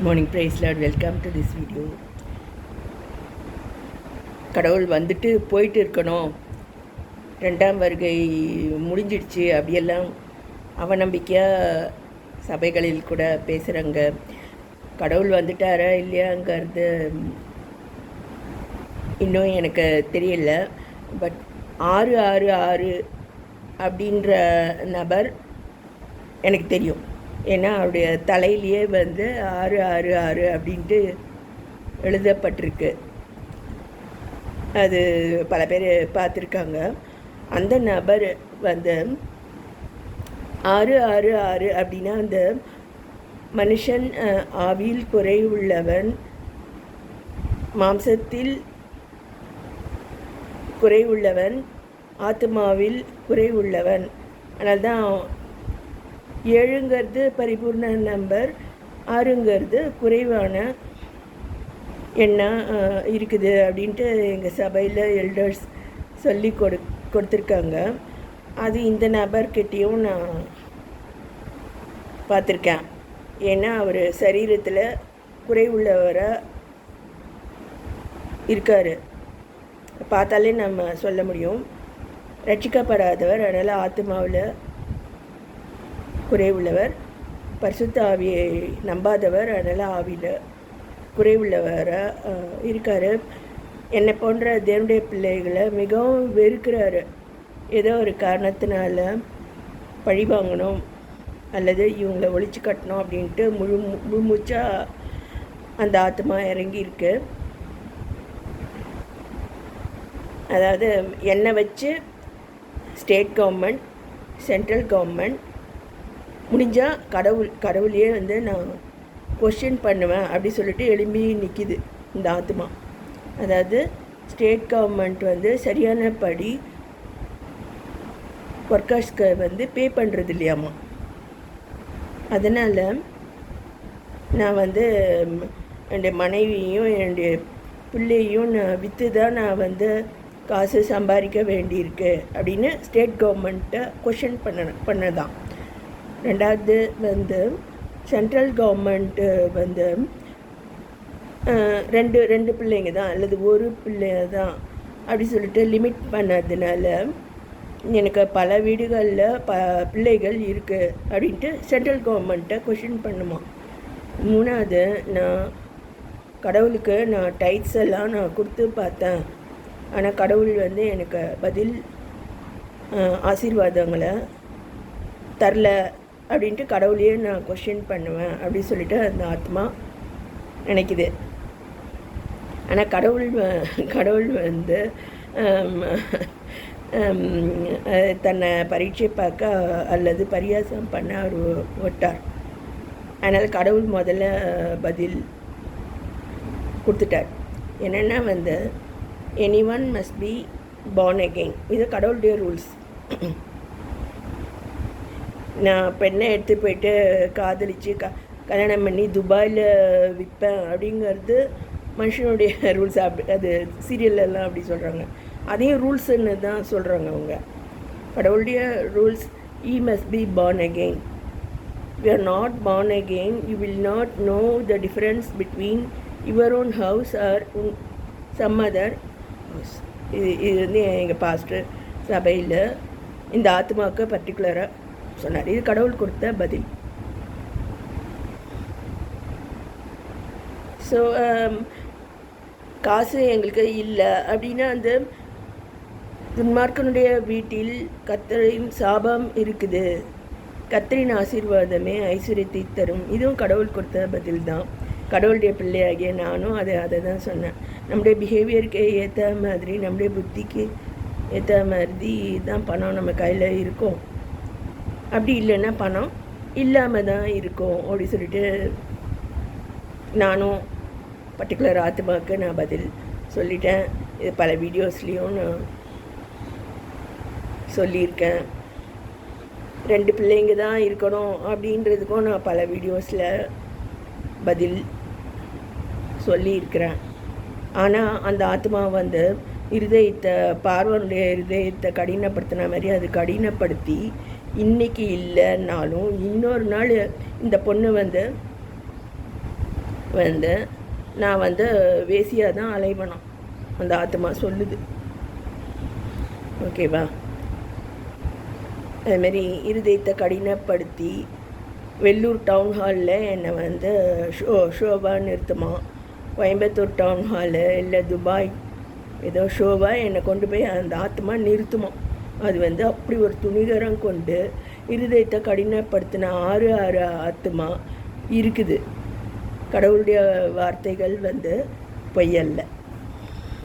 Morning praise lord, welcome to this video. கடவுள் வந்துட்டு போயிட்டு இருக்கணும், ரெண்டாம் வருகை முடிஞ்சிடுச்சு அப்படியெல்லாம் அவநம்பிக்கையாக சபைகளில் கூட பேசுகிறாங்க. கடவுள் வந்துட்டாரா இல்லையாங்கிறது இன்னும் எனக்கு தெரியல. பட் 666 அப்படின்ற நபர் எனக்கு தெரியும். ஏன்னா அவருடைய தலையிலேயே 666 அப்படின்ட்டு எழுதப்பட்டிருக்கு. அது பல பேர் பார்த்துருக்காங்க. அந்த நபர் 666 அப்படின்னா அந்த மனுஷன் ஆவியில் குறைவுள்ளவன், மாம்சத்தில் குறைவுள்ளவன், ஆத்மாவில் குறைவுள்ளவன். அதனால தான் 7ங்கிறது பரிபூர்ண நம்பர், 6ங்கிறது குறைவான எண்ணம் இருக்குது அப்படின்ட்டு எங்கள் சபையில் எல்டர்ஸ் சொல்லி கொடுத்துருக்காங்க. அது இந்த நபர்கிட்டையும் நான் பார்த்துருக்கேன். ஏன்னா அவர் சரீரத்தில் குறைவுள்ளவராக இருக்கார். பார்த்தாலே நம்ம சொல்ல முடியும். ரட்சிக்கப்படாதவர், அதனால் ஆத்மாவில் குறைவுள்ளவர். பரிசுத்த ஆவியை நம்பாதவர், அதனால் ஆவியில் குறைவுள்ளவராக இருக்கார். என்னை போன்ற தேவனுடைய பிள்ளைகளை மிகவும் வெறுக்கிறாரு. ஏதோ ஒரு காரணத்தினால பழி வாங்கணும் அல்லது இவங்களை ஒழிச்சு கட்டணும் அப்படின்ட்டு முழுமூச்சாக அந்த ஆத்மா இறங்கியிருக்கு. அதாவது என்னை வச்சு ஸ்டேட் கவர்மெண்ட், சென்ட்ரல் கவர்மெண்ட் முடிஞ்சால் கடவுளையே நான் கொஸ்டின் பண்ணுவேன் அப்படி சொல்லிட்டு எழும்பி நிற்கிது இந்த ஆத்மா. அதாவது ஸ்டேட் கவர்மெண்ட் சரியான படி ஒர்க்கர்ஸ்க்கு பே பண்ணுறது இல்லையாம்மா. அதனால் நான் என்னுடைய மனைவியையும் என்னுடைய பிள்ளையும் நான் விற்று தான் நான் காசு சம்பாதிக்க வேண்டியிருக்கு அப்படின்னு ஸ்டேட் கவர்மெண்ட்டை கொஷின் பண்ணதான். ரெண்டாவது சென்ட்ரல் கவர்மெண்ட்டு ரெண்டு பிள்ளைங்க தான் அல்லது ஒரு பிள்ளை தான் அப்படி சொல்லிட்டு லிமிட் பண்ணதுனால எனக்கு பல வீடுகளில் பிள்ளைகள் இருக்குது அப்படின்ட்டு சென்ட்ரல் கவர்மெண்ட்டை கொஷின் பண்ணுமா. மூணாவது, நான் கடவுளுக்கு டைட்ஸ் எல்லாம் நான் கொடுத்து பார்த்தேன். ஆனால் கடவுள் எனக்கு பதில் ஆசீர்வாதங்களை தரல அப்படின்ட்டு கடவுளையே நான் கொஷின் பண்ணுவேன் அப்படின்னு சொல்லிட்டு அந்த ஆத்மா நினைக்குது. ஆனால் கடவுள் தன்னை பரீட்சை பார்க்க அல்லது பரியாசம் பண்ண அவர் விட்டார். அதனால் கடவுள் முதல்ல பதில் கொடுத்துட்டார். என்னென்னா anyone must be born again. இது கடவுளுடைய ரூல்ஸ். நான் பெண்ணை எடுத்து போயிட்டு காதலித்து கல்யாணம் பண்ணி துபாயில் விற்பேன் அப்படிங்கிறது மனுஷனுடைய ரூல்ஸ். அது சீரியல்லாம் அப்படி சொல்கிறாங்க. அதையும் ரூல்ஸுன்னு தான் சொல்கிறாங்க அவங்க. கடவுளுடைய rules, ye must be born again. We are not born again, you will not know the difference between your own house or some other house. இது எங்கள் பாஸ்டர் சபையில் இந்த ஆத்மாவுக்கு பர்டிகுலராக சொன்னார். இது கடவுள் கொடுத்த பதில். ஸோ காசு எங்களுக்கு இல்லை அப்படின்னா அந்த துன்மார்க்கனுடைய வீட்டில் கர்த்தரின் சாபம் இருக்குது, கர்த்தரின் ஆசீர்வாதமே ஐஸ்வர்யத்தை தரும். இதுவும் கடவுள் கொடுத்த பதில் தான். கடவுளுடைய பிள்ளையாகிய நானும் அதை தான் சொன்னேன். நம்முடைய பிஹேவியருக்கு ஏற்ற மாதிரி, நம்முடைய புத்திக்கு ஏற்ற மாதிரி தான் பணம் நம்ம கையில் இருக்கும். அப்படி இல்லைன்னா பணம் இல்லாமல் தான் இருக்கும் அப்படி சொல்லிட்டு நானும் பர்டிகுலர் ஆத்மாவுக்கு நான் பதில் சொல்லிட்டேன். இது பல வீடியோஸ்லேயும் நான் சொல்லியிருக்கேன். 2 பிள்ளைங்க தான் இருக்கணும் அப்படின்றதுக்கும் நான் பல வீடியோஸில் பதில் சொல்லியிருக்கிறேன். ஆனால் அந்த ஆத்மா இருதயத்தை, பார்வனுடைய இருதயத்தை கடினப்படுத்தின மாதிரி அது கடினப்படுத்தி இன்றைக்கி இல்லைன்னாலும் இன்னொரு நாள் இந்த பொண்ணு வந்து நான் வந்து வேசியாக தான் அலைவணும் அந்த ஆத்மா சொல்லுது. ஓகேவா? அதுமாரி இருதயத்தை கடினப்படுத்தி வெள்ளூர் டவுன் ஹாலில் என்னை வந்து ஷோவாக நிறுத்துமா, கோயம்புத்தூர் டவுன் ஹாலு இல்லை துபாய் ஏதோ ஷோவாக என்னை கொண்டு போய் அந்த ஆத்மா நிறுத்துமா. அது வந்து அப்படி ஒரு துணிகரம் கொண்டு இருதயத்தை கடினப்படுத்தின 6 ஆத்மா இருக்குது. கடவுளுடைய வார்த்தைகள் வந்து பொய்யல்ல.